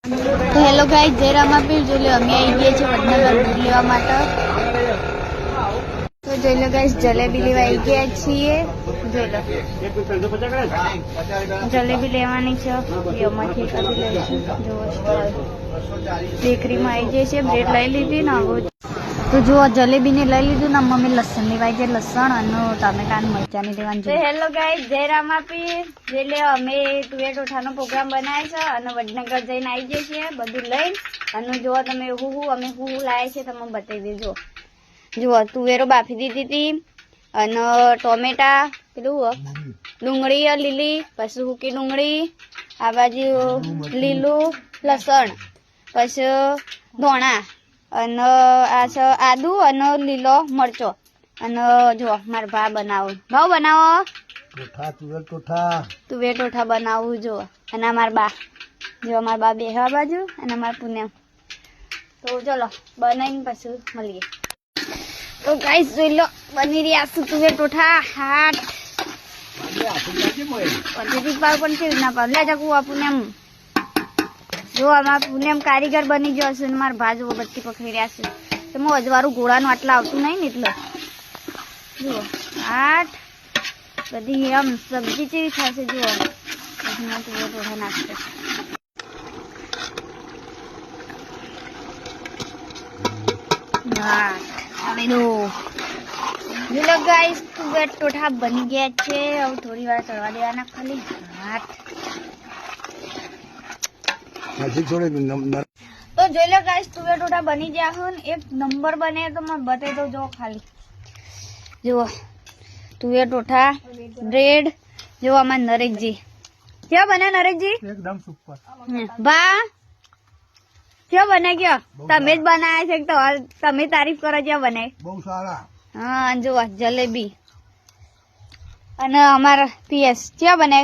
તો hello guys, જય રામાપીર. જોઈ લો અમે આવી ગયા છીએ વડનગર દૂધ લેવા માટે. તો જોઈ લો ગાઈસ, જલેબી લેવા આવી ગયા છીએ. જોઈ લો જલેબી લેવાની છે, એમાંથી એકાદી લઈશું. જુઓ બેકરીમાં આવી જાય છે, બ્રેડ લઈ લીધી ને. હવે તો જુઓ જલેબીને લઈ લીધું ને મમ્મી લસણ લેવાય છે, લસણ અને ટામેટા અને મરચાની લેવાની છે. હેલો ગાઈસ, જય રામાપીર. એટલે અમે તુવેર ટોઠાનો પ્રોગ્રામ બનાવ્યો છે અને વડનગર જઈને આવી જઈએ છીએ બધું લઈને. અને જુઓ તમે અમે હું લાવ્યા છે તમે બતાવી દેજો. જુઓ તુવેરો બાફી દીધી હતી અને ટોમેટા, પેલું ડુંગળી લીલી, પછી સૂકી ડુંગળી, આ બાજુ લીલું લસણ, પછી ધોણા અને આ છે આદુ અને લીલો મરચો. અને જો મારા ભા બનાવું બનાવો તુવેર ટોઠા બનાવું. જો અને અમારા બા, જો અમારા બા બેહવા બાજુ અને અમારા પૂનમ. તો ચલો બનાવીને પછી મળીએ. તો ગાઈસ જોઈ લો બની રહ્યા છે તુવેર ટોઠા. હાથ પદ્ધતિ પાવ પણ કેવી ના પાવ લે જકું આપું એમ. જો અમારા પૂનમ કારીગર બની ગયો છે. મારા ભા જો બત્તી પકડી રહ્યા છે. એમાં અજવાળું ઘોડાનું આટલા આવતું નહીં ને એટલે જુઓ આઠ બધી આમ સબ્જી જેવી થશે. જુઓ તુવેર ટોઠા નાખશે. જોઈ લો ગાઈસ, તુવેર ટોઠા બની ગયા છે. હવે થોડી વાર ચડવા દેવાના ખાલી. હાથ તો જોઈ લો ગાઈસ, તુવેર ટોઠા બની ગયા હોય ને એક નંબર બને તો મને બતાવી દો. જો ખાલી જુઓ તુવેર ટોઠા બ્રેડ. જો આમાં નરેશજી ક્યાં બને? નરેશજી એકદમ સુપર. બા ક્યાં બને? કયો તમે જ બનાવ્યા છે? તો તમે તારીફ કરો. ક્યાં બને? બહુ સારા. હા જુઓ જલેબી અને અમારા પીએસ ક્યાં બને?